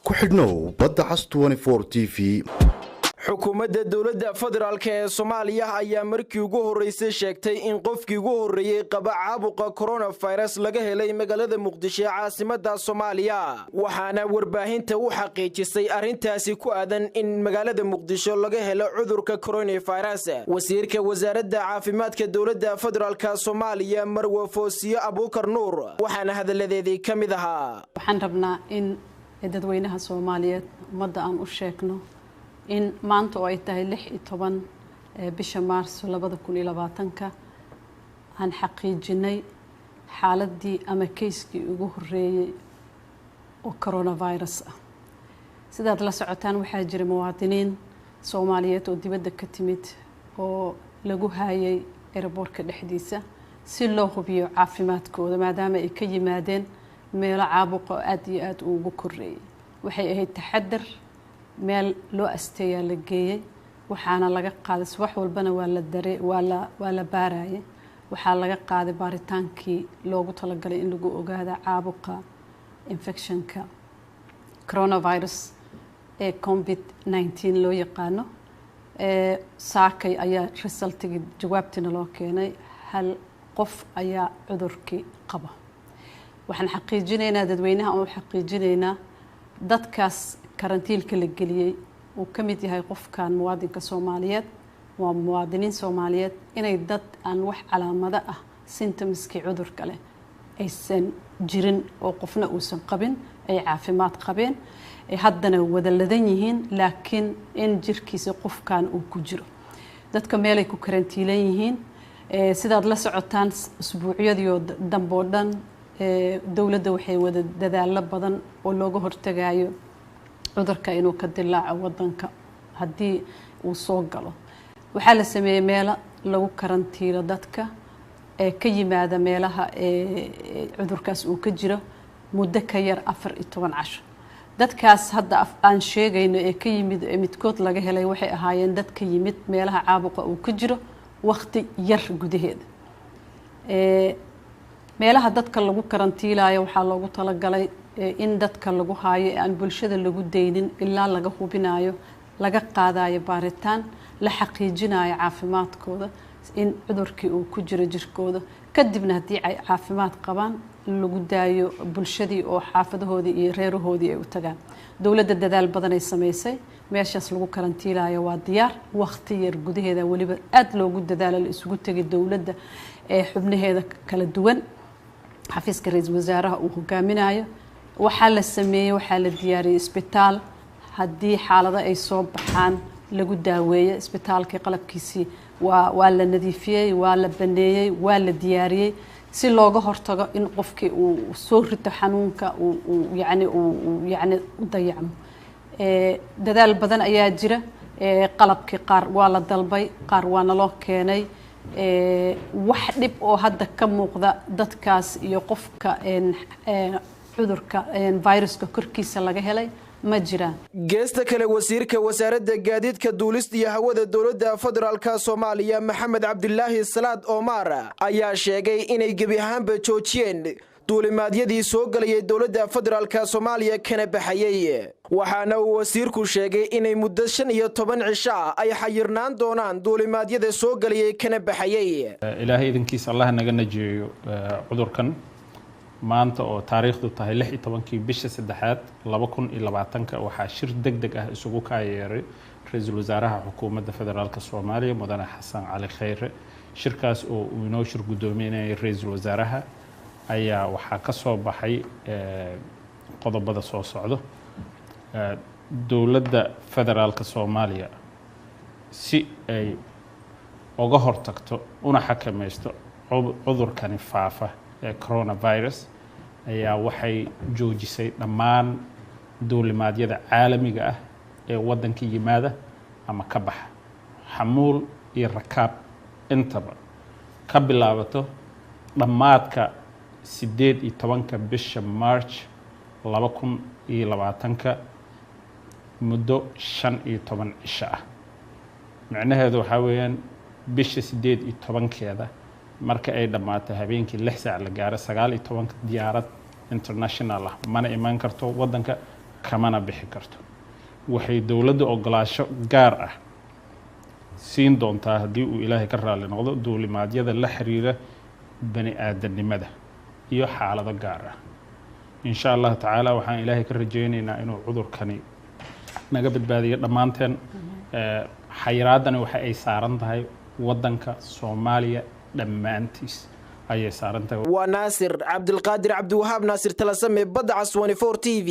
ku xidhnow badda cas 24 TV. xukuumadda dawladda federaalka ee Soomaaliya ayaa markii ugu horeysay sheegtay in qofkii ugu horeeyay qaba caabuqa coronavirus laga helay magaalada Muqdisho ee caasimadda Soomaaliya waxaana warbaahinta u xaqiijisay arintaasi ku aadan in magaalada Muqdisho laga helo cudurka coronavirus wasiirka wasaaradda caafimaadka dawladda federaalka Soomaaliya Marwo Foosiyo Abuukar Nuur waxaana hadaladeedii kamid ahaa waxaan rabnaa in dadweynaha Soomaaliyeed ummadda aan u sheegno in maanta oo ay tahay 16 bisha Maarso 2020 aan xaqiijinay xaaladii ama keyskii ugu horeeyay oo coronavirus ah sidaad la socotaan waxaa jira muwaadiniin Soomaaliyeed oo dibadda ka timid oo lagu hayay airportka dhexdiisa si loo hubiyo caafimaadkooda maadaama ay ka yimaadeen meelo caabuq aad iyo aad ugu koreeyay waxay ahayd taxadar meel loo asteeyaa la geeyay waxaana laga qaaday wax walbana waa la baarayay waxaa laga qaaday baaritaankii loogu talagalay in lagu ogaado caabuqa infectionka coronavirus ee COVID-19 loo yaqaano saakay ayaa resultigi jawaabtina loo keenay hal qof ayaa cudurkii qaba waxaan xaqiijinaynaa dadweynaha oo xaqiijinaynaa dadkaas karantiilka la geliyay uu kamid yahay qofkan muwaadinka Soomaaliyeed waa muwaadiniin Soomaaliyeed inay dad aan wax calaamado ah symptomski cudurka leh aysan jirin oo qofna uusan qabin ay caafimaad qabeen ay haddana wada ladan yihiin laakiin in jirkiisa qofkan uu ku jiro dadka meel ay ku karantiilan yihiin sidaad la socotaan usbuucyadii dambe oo dhan dawladda waxay wada dadaalo badan oo looga hortagayo cudurka inuu ka dilaaco wadanka hadii uu soo galo waxaa la sameeyay meel lagu karantiilo dadka ee ka yimaada meelaha cudurkaas uu ka jiro muddo ka yar 14 casho dadkaas hadda aan sheegayno ee ka yimid midkood laga helay waxay ahaayeen dad ka yimid meelaha caabuqa uu ka jiro waqti yar gudaheeda meelaha dadka lagu karantiilayo waxaa loogu talagalay in dadka lagu haayo aan bulshada lagu deynin ilaa laga hubinayo laga qaadayo baaritaan la xaqiijinayo caafimaadkooda in cudurkii uu ku jiro jirkooda kadibna hadii ay caafimaad qabaan lagu daayo bulshadii oo xaafadahoodii iyo reerahoodii ay u tagaan dawladda dadaal badan ay sameysay meeshaas lagu karantiilayo waa diyaar waqti yar gudaheeda waliba aad loogu dadaalo la isugu tagay dawladda ee xubnaheeda kala duwan xafiiska ra'iisul wasaaraha uu hogaaminayo waxaa la sameeyay waxaa la diyaariyay isbitaal hadii xaalado ay soo baxaan lagu daaweeyo isbitaalka qalabkiisii waa la nadiifiyay waa la baneeyay waa la diyaariyay si looga hortago in qofkii uu soo rito xanuunka uu yani u dayacmo dadaal badan ayaa jira qalabkii qaar waa la dalbay qaar waa naloo keenay wax dhib oo hadda ka muuqda dadkaas iyo qofka cudurka viruska korkiisa laga helay ma jiraan geesta kale wasiirka wasaaradda gaadiidka duulista iyo hawada dawladda federaalka Soomaaliya Maxamed Cabdilaahi Salaad Omar ayaa sheegay inay gebi ahaanba joojiyeen duulimaadyadii soo galay dawladda federaalka Soomaaliya kana baxayay waxaana uu wasiirku sheegay inay muddo 15 cisho ay xayirnaan doonaan duulimaadyada soo galay kana baxayay ilaahay idinkiisa Allah naga najiyo cudurkan maanta oo taariikhdu tahay 16 bisha 3 2020 waxaa shir degdeg ah isugu ka yeeray ra'iisul wasaaraha xukuumadda federaalka Soomaaliya Mudane Xasan Cali Khayre shirkaas oo uu inoo shir gudoominayay ra'iisul wasaaraha ayaa waxaa ka soo baxay qodobada soo socdo dawladda federaalka Soomaaliya si ay uga hortagto una xakamaysto cudurkan faafa coronavirus ayaa waxay joojisay dhammaan duulimaadyada caalamiga ah ee wadanka yimaada ama ka baxa xamuul iyo rakaab intaba ka bilaabato dhamaadka 18 bisha March 2020 muddo 15 cisho ah macnaheedu waxa weeyaan bisha 18keeda marka ay dhamaatay habeenkii 6 saac la gaaro 19 diyaarad international ah mana iman karto wadanka kamana bixi karto waxay dowladda ogolaasho gaar ah siin doontaa haddii uu ilaahay ka raali noqdo duulimaadyada la xiriira bani aadanimada iyo xaalado gaar ah insha Allah tacaala waxaan ilaahay ka rajaynaynaa inuu cudurkani naga badbaadiyo dhammaanteen xayiraadani waxa ay saaran tahay waddanka Soomaaliya dhammaantiis ayay saaran tahay waa Naasir Cabdulqaadir Cabdiwahaab Naasir Talasame Badda Cas 24 TV